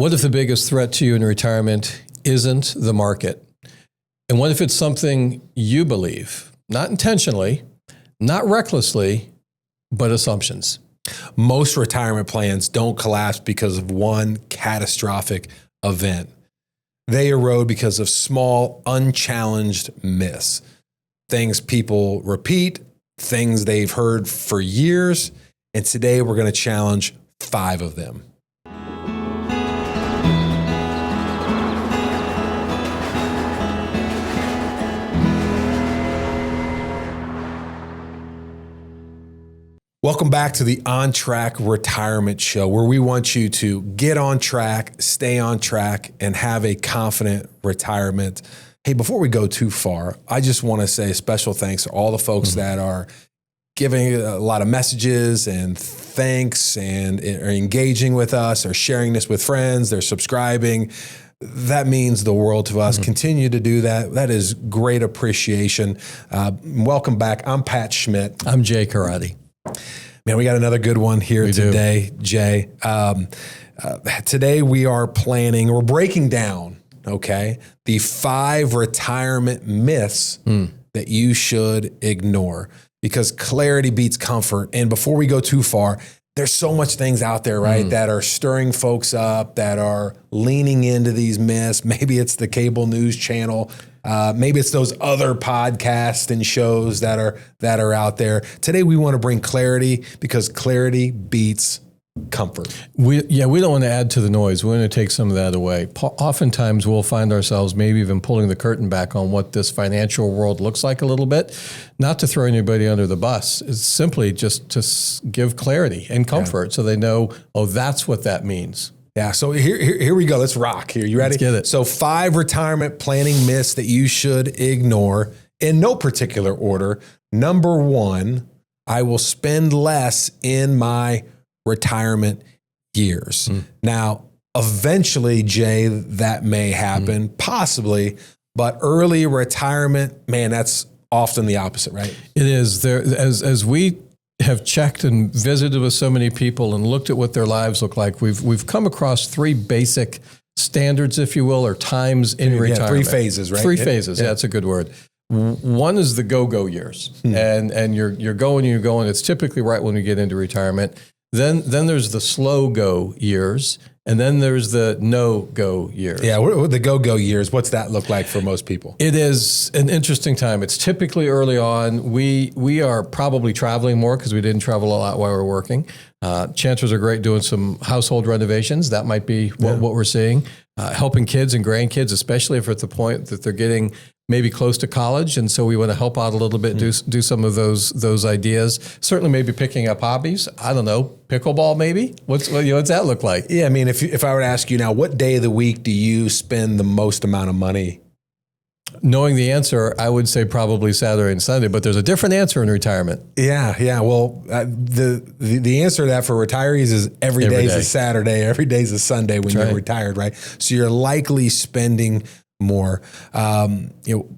What if the biggest threat to you in retirement isn't the market? And what if it's something you believe, not intentionally, not recklessly, but assumptions? Most retirement plans don't collapse because of one catastrophic event. They erode because of small, unchallenged myths. Things people repeat, things they've heard for years, and today we're going to challenge 5 of them. Welcome back to the On Track Retirement Show, where we want you to get on track, stay on track, and have a confident retirement. Hey, before we go too far, I just want to say special thanks to all the folks that are giving a lot of messages and thanks and are engaging with us, or sharing this with friends, they're subscribing. That means the world to us. Continue to do that. That is great appreciation. Welcome back. I'm Pat Schmidt. I'm Jay Karate. Man, we got another good one here today, Jay. Today we're breaking down, the 5 retirement myths that you should ignore, because clarity beats comfort. And before we go too far, there's so much things out there, right, that are stirring folks up, that are leaning into these myths. Maybe it's the cable news channel. Maybe it's those other podcasts and shows that are out there. Today, we want to bring clarity, because clarity beats comfort. We don't want to add to the noise. We want to take some of that away. Oftentimes, we'll find ourselves maybe even pulling the curtain back on what this financial world looks like a little bit. Not to throw anybody under the bus. It's simply just to give clarity and comfort so they know, that's what that means. Yeah, so here we go. Let's rock here. You ready? Let's get it. So 5 retirement planning myths that you should ignore in no particular order. Number 1, I will spend less in my retirement years. Now, eventually, Jay, that may happen, possibly, but early retirement, man, that's often the opposite, right? It is. There, as we have checked and visited with so many people and looked at what their lives look like, we've come across 3 basic standards, if you will, or times in retirement. 3 phases, right? 3 phases. Yeah, that's a good word. One is the go-go years, and you're going. It's typically right when you get into retirement. Then there's the slow go years, and then there's the no-go years. Yeah, what the go-go years, what's that look like for most people? It is an interesting time. It's typically early on. We are probably traveling more because we didn't travel a lot while we were working. Chances are great doing some household renovations. That might be what we're seeing. Helping kids and grandkids, especially if it's at the point that they're getting maybe close to college, and so we want to help out a little bit, do some of those ideas. Certainly, maybe picking up hobbies. I don't know, pickleball maybe. What's that look like? Yeah, I mean, if I were to ask you now, what day of the week do you spend the most amount of money? Knowing the answer, I would say probably Saturday and Sunday, but there's a different answer in retirement. Yeah. Well, the answer to that for retirees is every day is a Saturday, every day is a Sunday when you're retired, right? So you're likely spending more.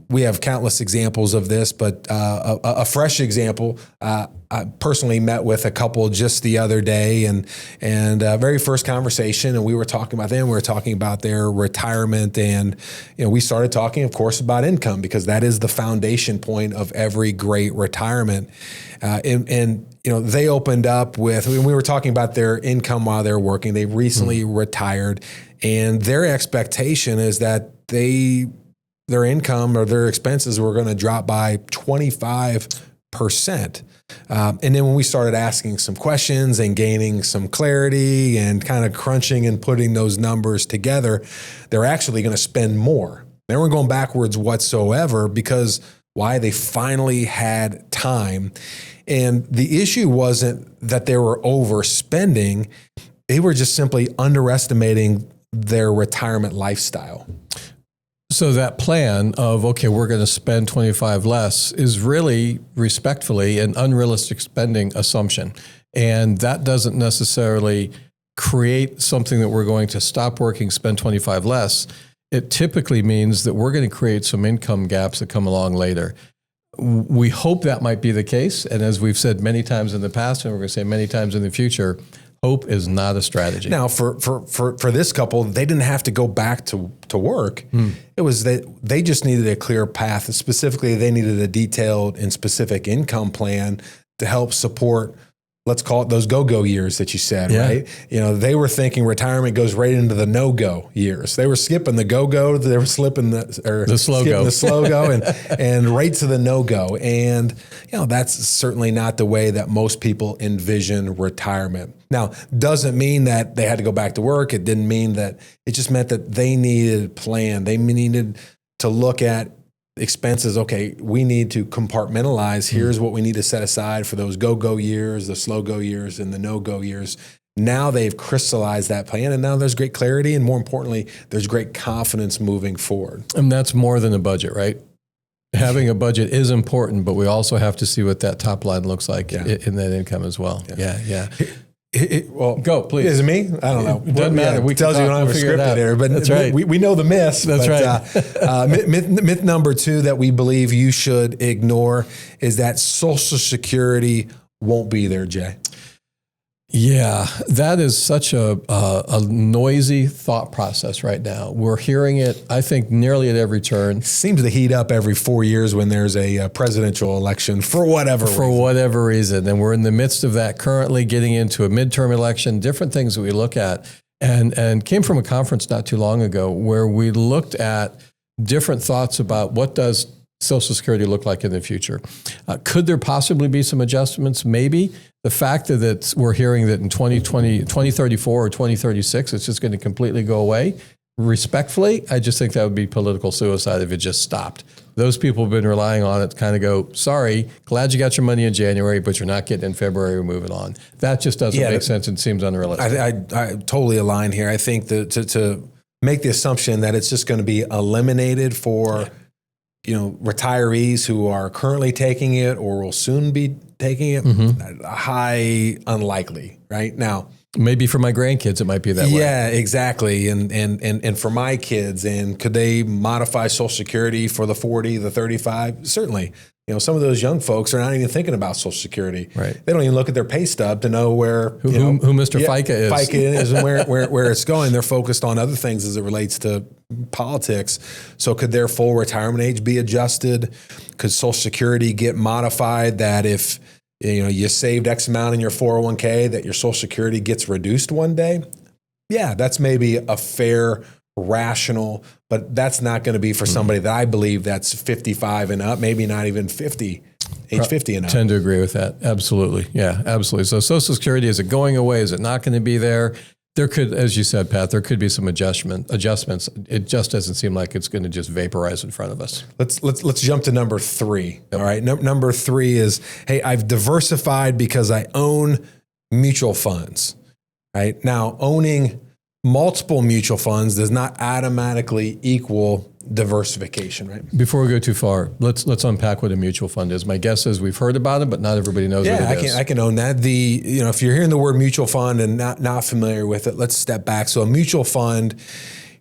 We have countless examples of this, but a fresh example, I personally met with a couple just the other day, and very first conversation, and we were talking about them. We were talking about their retirement, and we started talking, of course, about income, because that is the foundation point of every great retirement. And they opened up with, when we were talking about their income while they're working. They recently retired, and their expectation is that their income or their expenses were going to drop by 25%. And then when we started asking some questions and gaining some clarity and kind of crunching and putting those numbers together, they're actually going to spend more. They weren't going backwards whatsoever, because why? They finally had time. And the issue wasn't that they were overspending. They were just simply underestimating their retirement lifestyle. So that plan of, we're going to spend 25 less is really respectfully an unrealistic spending assumption. And that doesn't necessarily create something that we're going to stop working, spend 25 less. It typically means that we're going to create some income gaps that come along later. We hope that might be the case. And as we've said many times in the past, and we're going to say many times in the future, Hope is not a strategy. Now, for this couple, they didn't have to go back to work. It was that they just needed a clear path. Specifically, they needed a detailed and specific income plan to help support, let's call it those go-go years that you said, right? You know, they were thinking retirement goes right into the no-go years. They were skipping the go-go, they were slipping the slow go and right to the no-go. And, you know, that's certainly not the way that most people envision retirement. Now, doesn't mean that they had to go back to work. It didn't mean that, it just meant that they needed a plan. They needed to look at expenses. Okay, we need to compartmentalize. Here's what we need to set aside for those go-go years, the slow-go years, and the no-go years. Now they've crystallized that plan, and now there's great clarity, and more importantly, there's great confidence moving forward. And that's more than a budget, right? Having a budget is important, but we also have to see what that top line looks like in that income as well. Yeah. Well, go, please. Is it me? I don't know. It doesn't matter. We tells you we don't have a script there, but that's right. We know the myths. That's right. Myth number 2 that we believe you should ignore is that Social Security won't be there, Jay. Yeah, that is such a noisy thought process right now. We're hearing it, I think, nearly at every turn. Seems to heat up every 4 years when there's a presidential election for whatever reason. And we're in the midst of that currently, getting into a midterm election, different things that we look at. And came from a conference not too long ago where we looked at different thoughts about what does Social Security look like in the future. Could there possibly be some adjustments? Maybe. The fact that we're hearing that in 2034 or 2036, it's just going to completely go away. Respectfully, I just think that would be political suicide if it just stopped. Those people have been relying on it to kind of go, sorry, glad you got your money in January, but you're not getting it in February, we're moving on. That just doesn't make sense and seems unrealistic. I totally align here. I think that to make the assumption that it's just going to be eliminated for retirees who are currently taking it or will soon be taking it, high unlikely, right? Now, maybe for my grandkids, it might be that way. Yeah, exactly. And for my kids, and could they modify Social Security for the 40, the 35? Certainly. Some of those young folks are not even thinking about Social Security. Right. They don't even look at their pay stub to know where who Mr. FICA is. FICA is and where it's going. They're focused on other things as it relates to politics. So could their full retirement age be adjusted? Could Social Security get modified that if you saved X amount in your 401k, that your Social Security gets reduced one day? Yeah, that's maybe a fair, rational, but that's not going to be for somebody that I believe that's 55 and up, maybe not even 50, age 50 and up. Tend to agree with that. Absolutely. Yeah, absolutely. So Social Security, is it going away? Is it not going to be there? There could, as you said, Pat, there could be some adjustments. It just doesn't seem like it's going to just vaporize in front of us. Let's jump to number 3. All right. Number 3 is, hey, I've diversified because I own mutual funds. Right now, owning multiple mutual funds does not automatically equal diversification, right? Before we go too far, let's unpack what a mutual fund is. My guess is we've heard about it, but not everybody knows what it is. I can own that. If you're hearing the word mutual fund and not familiar with it, let's step back. So a mutual fund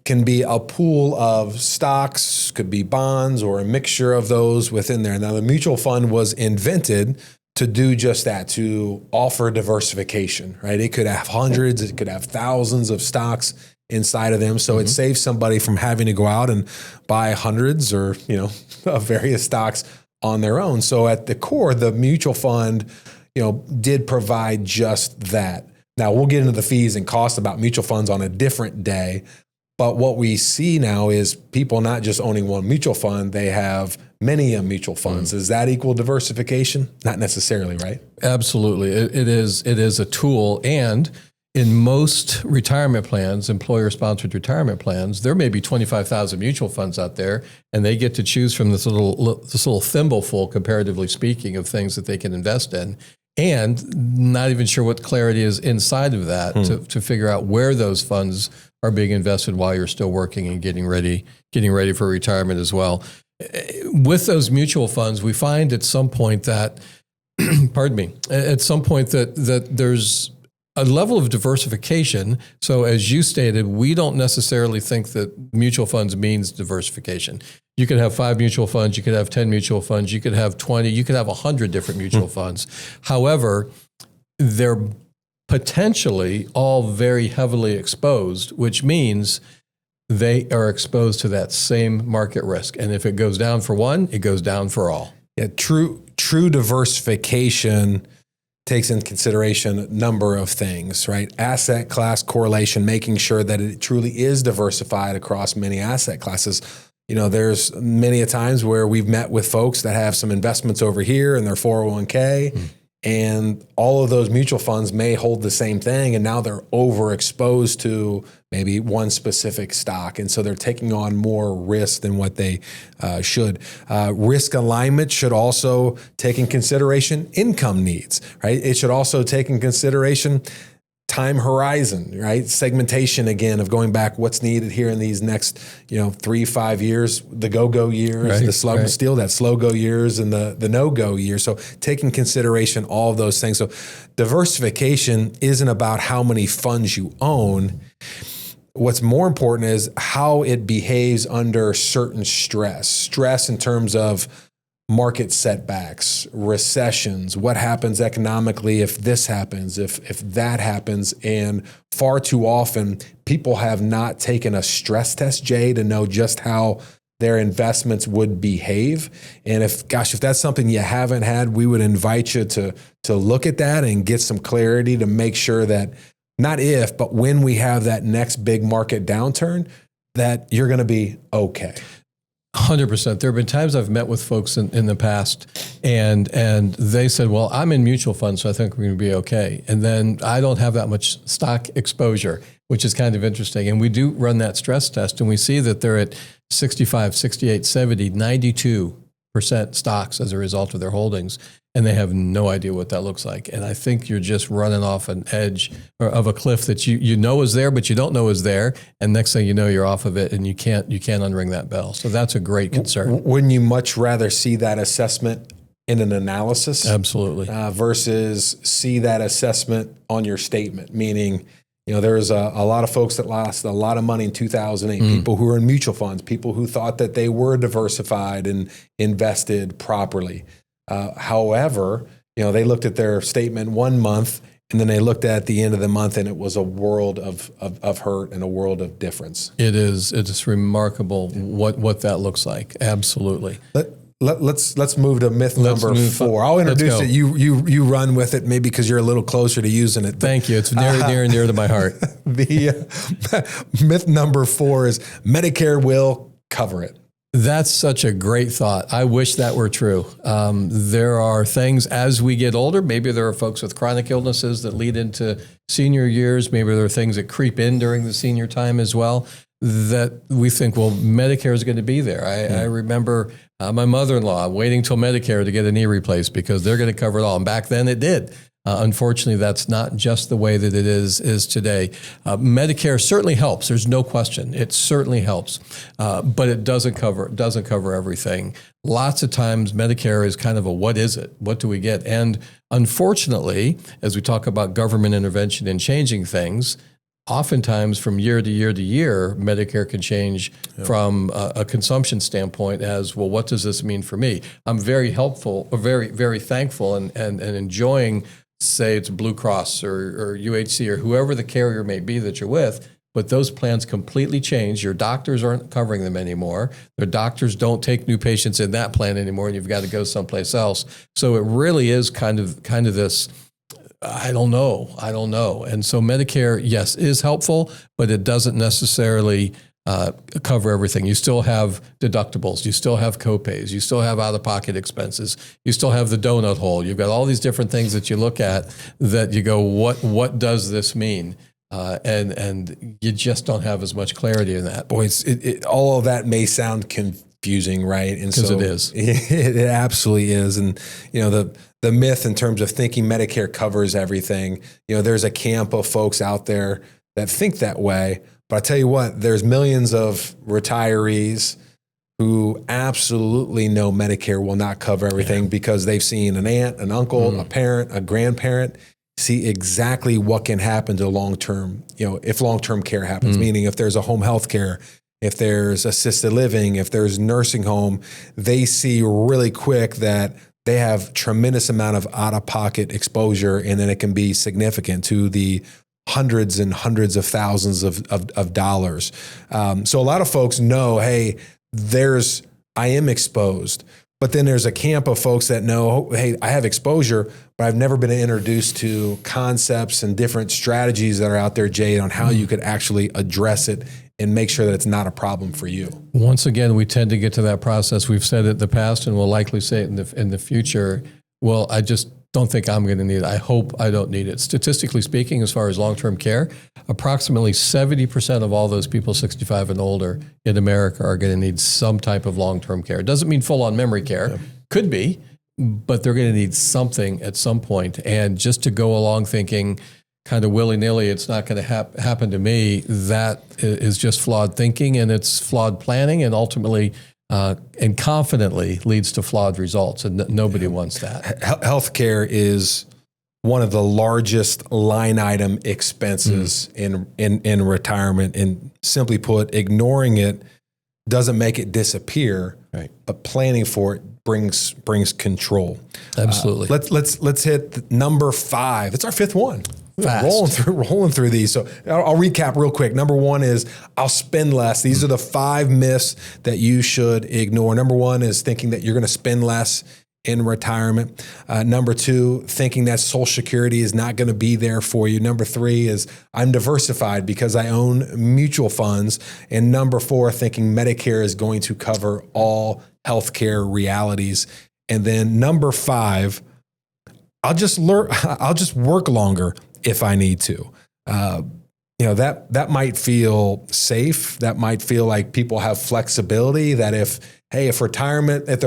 can be a pool of stocks, could be bonds, or a mixture of those within there. Now, the mutual fund was invented to do just that, to offer diversification, right? It could have hundreds, it could have thousands of stocks inside of them. So it saves somebody from having to go out and buy hundreds or, of various stocks on their own. So at the core, the mutual fund, did provide just that. Now we'll get into the fees and costs about mutual funds on a different day. But what we see now is people not just owning one mutual fund, they have many mutual funds. Does that equal diversification? Not necessarily, right? Absolutely. It is a tool. And in most retirement plans, employer-sponsored retirement plans, there may be 25,000 mutual funds out there, and they get to choose from this little thimbleful, comparatively speaking, of things that they can invest in. And not even sure what clarity is inside of that to figure out where those funds are being invested while you're still working and getting ready for retirement as well. With those mutual funds, we find at some point that, at some point that there's a level of diversification. So as you stated, we don't necessarily think that mutual funds means diversification. You could have 5 mutual funds, you could have 10 mutual funds, you could have 20, you could have 100 different mutual funds. However, they're potentially all very heavily exposed, which means they are exposed to that same market risk. And if it goes down for one, it goes down for all. Yeah, true diversification takes into consideration a number of things, right? Asset class correlation, making sure that it truly is diversified across many asset classes. You know, there's many a times where we've met with folks that have some investments over here in their 401k, and all of those mutual funds may hold the same thing, and now they're overexposed to maybe one specific stock, and so they're taking on more risk than what they should. Risk alignment should also take in consideration income needs, right? It should also take in consideration time horizon, right? Segmentation again of going back, what's needed here in these next, 3-5 years, the go-go years, right, the slow, still that slow-go years and the no-go years. So taking consideration all of those things. So diversification isn't about how many funds you own. What's more important is how it behaves under certain stress in terms of market setbacks, recessions, what happens economically if this happens, if that happens. And far too often, people have not taken a stress test, Jay, to know just how their investments would behave. And if that's something you haven't had, we would invite you to look at that and get some clarity to make sure that not if, but when we have that next big market downturn, that you're going to be okay. 100%. There have been times I've met with folks in the past and they said, well, I'm in mutual funds, so I think we're going to be okay. And then I don't have that much stock exposure, which is kind of interesting. And we do run that stress test and we see that they're at 65, 68, 70, 92% stocks as a result of their holdings. And they have no idea what that looks like. And I think you're just running off an edge or of a cliff that you know is there, but you don't know is there. And next thing you know, you're off of it and you can't unring that bell. So that's a great concern. Wouldn't you much rather see that assessment in an analysis? Absolutely. Versus see that assessment on your statement, meaning, there's a lot of folks that lost a lot of money in 2008, people who are in mutual funds, people who thought that they were diversified and invested properly. However, they looked at their statement 1 month and then they looked at the end of the month and it was a world of hurt and a world of difference. It's remarkable what that looks like. Absolutely. Let's move to myth number 4. I'll introduce it. You run with it maybe because you're a little closer to using it. Thank you. It's very near and dear to my heart. The myth number 4 is Medicare will cover it. That's such a great thought. I wish that were true. There are things as we get older, maybe there are folks with chronic illnesses that lead into senior years. Maybe there are things that creep in during the senior time as well that we think, well, Medicare is going to be there. I remember my mother-in-law waiting till Medicare to get a knee replaced because they're going to cover it all. And back then it did. Unfortunately, that's not just the way that it is today. Medicare certainly helps. There's no question. It certainly helps, but it doesn't cover everything. Lots of times, Medicare is kind of a what is it? What do we get? And unfortunately, as we talk about government intervention in changing things, oftentimes from year to year to year, Medicare can change from a consumption standpoint as, well, what does this mean for me? I'm very helpful, or very, very thankful and enjoying, say it's Blue Cross or UHC or whoever the carrier may be that you're with, but those plans completely change. Your doctors aren't covering them anymore. Their doctors don't take new patients in that plan anymore, and you've got to go someplace else. So it really is kind of this, I don't know. And so Medicare, yes, is helpful, but it doesn't necessarily cover everything. You still have deductibles. You still have copays. You still have out-of-pocket expenses. You still have the donut hole. You've got all these different things that you look at that you go, what does this mean? And you just don't have as much clarity in that. Boy, all of that may sound confusing, right? And because it is. It absolutely is. And, the myth in terms of thinking Medicare covers everything, there's a camp of folks out there that think that way. But I tell you what, there's millions of retirees who absolutely know Medicare will not cover everything because they've seen an aunt, an uncle, a parent, a grandparent see exactly what can happen to long-term, if long-term care happens, meaning if there's a home health care, if there's assisted living, if there's nursing home, they see really quick that they have tremendous amount of out-of-pocket exposure, and then it can be significant to the hundreds and hundreds of thousands of dollars. So a lot of folks know, hey, I am exposed. But then there's a camp of folks that know, hey, I have exposure, but I've never been introduced to concepts and different strategies that are out there, Jay, on how you could actually address it and make sure that it's not a problem for you. Once again, we tend to get to that process. We've said it in the past, and we'll likely say it in the future. Well, I just don't think I'm going to need it. I hope I don't need it. Statistically speaking, as far as long-term care, approximately 70% of all those people 65 and older in America are going to need some type of long-term care. It doesn't mean full-on memory care. Yeah. Could be, but they're going to need something at some point. And just to go along thinking kind of willy-nilly, it's not going to happen to me, that is just flawed thinking, and it's flawed planning, and ultimately and confidently leads to flawed results, and nobody wants that. Healthcare is one of the largest line item expenses in retirement, and simply put, ignoring it doesn't make it disappear, right? But planning for it brings control. Absolutely. Let's hit number 5. It's our 5th one. Fast. Rolling through these. So I'll recap real quick. Number 1 is I'll spend less. These are the 5 myths that you should ignore. Number 1 is thinking that you're going to spend less in retirement. Number 2, thinking that Social Security is not going to be there for you. Number 3 is I'm diversified because I own mutual funds. And number 4, thinking Medicare is going to cover all healthcare realities. And then number 5, I'll just work longer if I need to. That might feel safe. That might feel like people have flexibility, that if their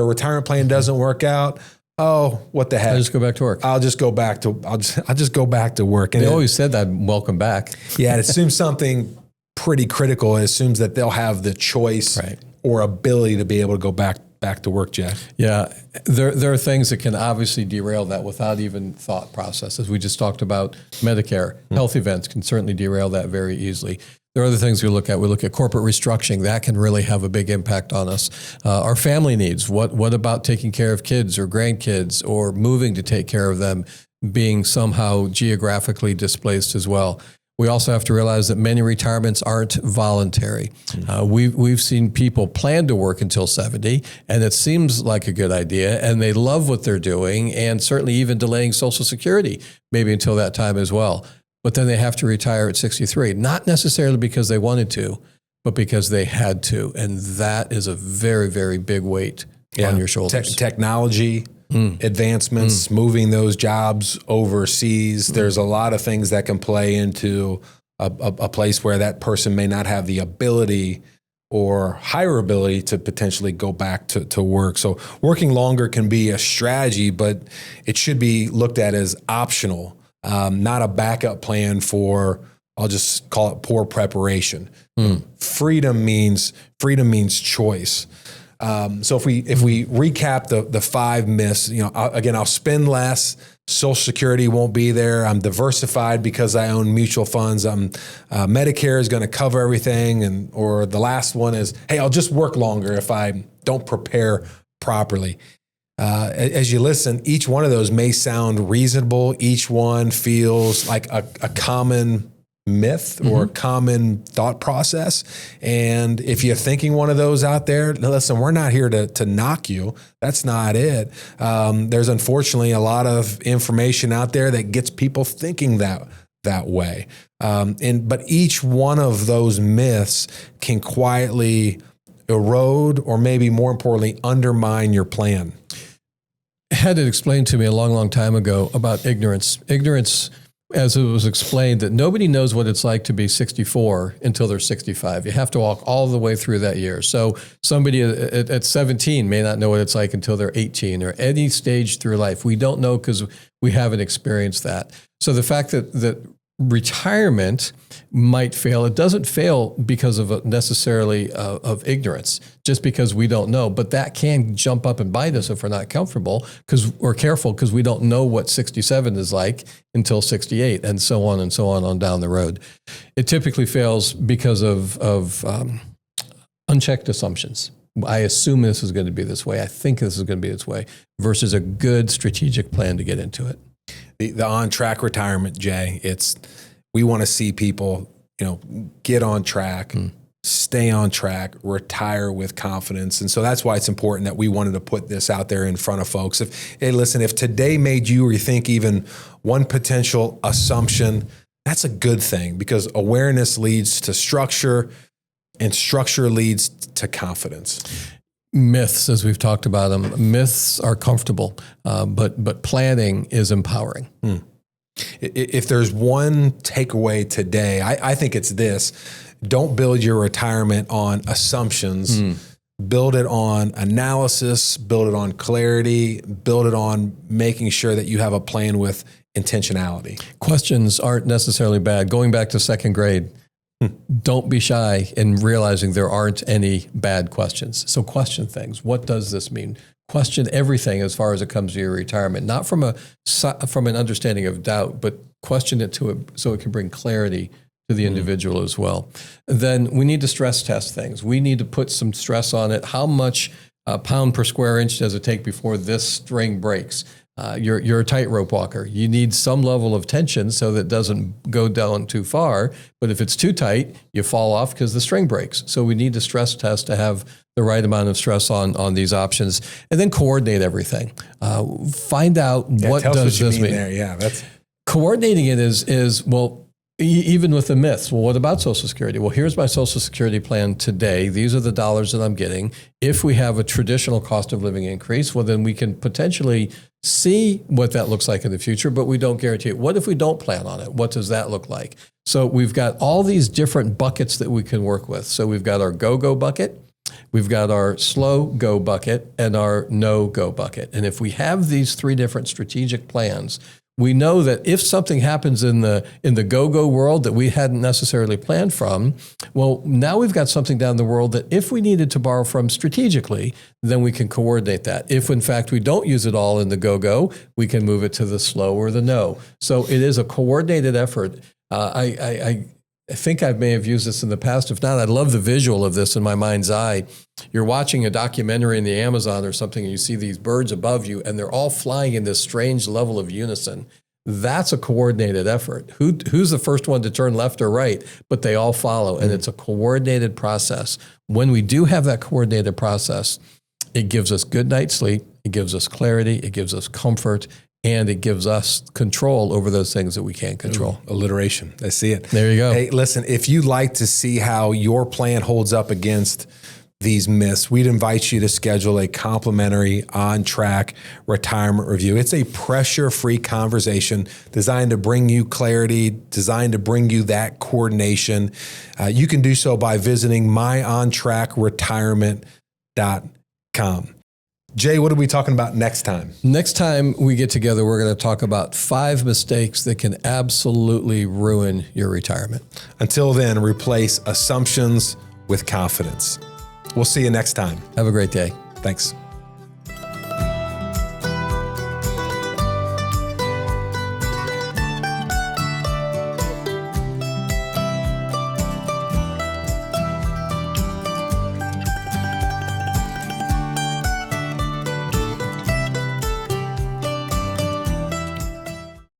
retirement plan doesn't work out, oh, what the heck? I'll just go back to work. I'll just go back to work. And they always said that, welcome back. Yeah, it assumes something pretty critical. It assumes that they'll have the choice or ability to be able to go back to work, Jeff. Yeah, there are things that can obviously derail that without even thought process. As we just talked about Medicare, health events can certainly derail that very easily. There are other things we look at. We look at corporate restructuring. That can really have a big impact on us. Our family needs. What about taking care of kids or grandkids, or moving to take care of them, being somehow geographically displaced as well? We also have to realize that many retirements aren't voluntary. We've seen people plan to work until 70, and it seems like a good idea, and they love what they're doing, and certainly even delaying Social Security maybe until that time as well. But then they have to retire at 63, not necessarily because they wanted to, but because they had to. And that is a very, very big weight on your shoulders. Technology, advancements, moving those jobs overseas. There's a lot of things that can play into a place where that person may not have the ability or higher ability to potentially go back to work. So working longer can be a strategy, but it should be looked at as optional, not a backup plan for, I'll just call it, poor preparation. Freedom means choice. So if we recap the 5 myths, I'll spend less. Social Security won't be there. I'm diversified because I own mutual funds. Medicare is going to cover everything. Or the last one is, hey, I'll just work longer if I don't prepare properly. As you listen, each one of those may sound reasonable. Each one feels like a common myth or a common thought process. And if you're thinking one of those out there, listen, we're not here to knock you. That's not it. There's unfortunately a lot of information out there that gets people thinking that way. But each one of those myths can quietly erode, or maybe more importantly, undermine your plan. I had it explained to me a long, long time ago about ignorance. Ignorance, as it was explained, that nobody knows what it's like to be 64 until they're 65. You have to walk all the way through that year. So somebody at 17 may not know what it's like until they're 18, or any stage through life. We don't know because we haven't experienced that. So the fact that retirement might fail, it doesn't fail because of necessarily of ignorance, just because we don't know. But that can jump up and bite us if we're not comfortable or careful, because we don't know what 67 is like until 68, and so on down the road. It typically fails because of unchecked assumptions. I assume this is going to be this way. I think this is going to be this way, versus a good strategic plan to get into it. The on-track retirement, Jay, we want to see people, get on track, stay on track, retire with confidence. And so that's why it's important that we wanted to put this out there in front of folks. If today made you rethink even one potential assumption, that's a good thing, because awareness leads to structure, and structure leads to confidence. Myths, as we've talked about them, myths are comfortable, but planning is empowering. If there's one takeaway today, I think it's this: don't build your retirement on assumptions. Build it on analysis, build it on clarity, build it on making sure that you have a plan with intentionality. Questions aren't necessarily bad. Going back to second grade, don't be shy in realizing there aren't any bad questions. So question things. What does this mean? Question everything as far as it comes to your retirement, not from an understanding of doubt, but question it so it can bring clarity to the individual as well. Then we need to stress test things. We need to put some stress on it. How much pound per square inch does it take before this string breaks? You're a tightrope walker. You need some level of tension so that it doesn't go down too far. But if it's too tight, you fall off because the string breaks. So we need to stress test to have the right amount of stress on these options, and then coordinate everything. Find out what does this mean. There. Yeah, that's coordinating it is well. Even with the myths, well, what about Social Security? Well, here's my Social Security plan today. These are the dollars that I'm getting. If we have a traditional cost of living increase, well, then we can potentially see what that looks like in the future, but we don't guarantee it. What if we don't plan on it? What does that look like? So we've got all these different buckets that we can work with. So we've got our go-go bucket, we've got our slow go bucket, and our no-go bucket. And if we have these three different strategic plans, we know that if something happens in the go-go world that we hadn't necessarily planned from, well, now we've got something down the world that if we needed to borrow from strategically, then we can coordinate that. If, in fact, we don't use it all in the go-go, we can move it to the slow or the no. So it is a coordinated effort. I think I may have used this in the past. If not, I love the visual of this in my mind's eye. You're watching a documentary in the Amazon or something, and you see these birds above you, and they're all flying in this strange level of unison. That's a coordinated effort. Who's the first one to turn left or right? But they all follow, and it's a coordinated process. When we do have that coordinated process, it gives us good night's sleep, it gives us clarity, it gives us comfort, and it gives us control over those things that we can't control. Alliteration. I see it. There you go. Hey, listen, if you'd like to see how your plan holds up against these myths, we'd invite you to schedule a complimentary on-track retirement review. It's a pressure-free conversation designed to bring you clarity, designed to bring you that coordination. You can do so by visiting myontrackretirement.com. Jay, what are we talking about next time? Next time we get together, we're going to talk about 5 mistakes that can absolutely ruin your retirement. Until then, replace assumptions with confidence. We'll see you next time. Have a great day. Thanks.